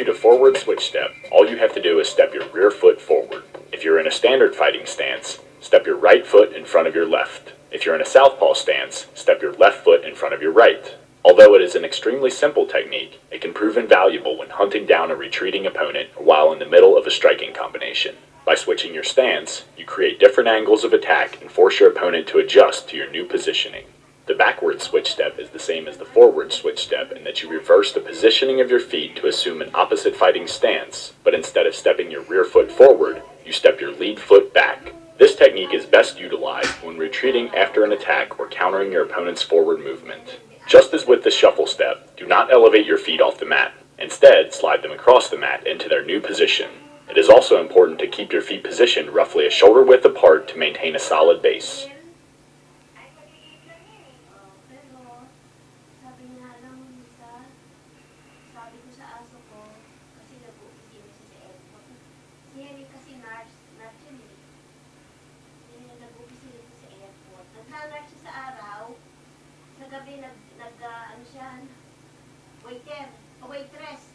execute a forward switch step, all you have to do is step your rear foot forward. If you're in a standard fighting stance, step your right foot in front of your left. If you're in a southpaw stance, step your left foot in front of your right. Although it is an extremely simple technique, it can prove invaluable when hunting down a retreating opponent or while in the middle of a striking combination. By switching your stance, you create different angles of attack and force your opponent to adjust to your new positioning. The backward switch step is the same as the forward switch step in that you reverse the positioning of your feet to assume an opposite fighting stance, but instead of stepping your rear foot forward, you step your lead foot back. This technique is best utilized when retreating after an attack or countering your opponent's forward movement. Just as with the shuffle step, do not elevate your feet off the mat. Instead, slide them across the mat into their new position. It is also important to keep your feet positioned roughly a shoulder width apart to maintain a solid base. Naghanap siya sa araw, sa gabi ano siya, waiter, waitress.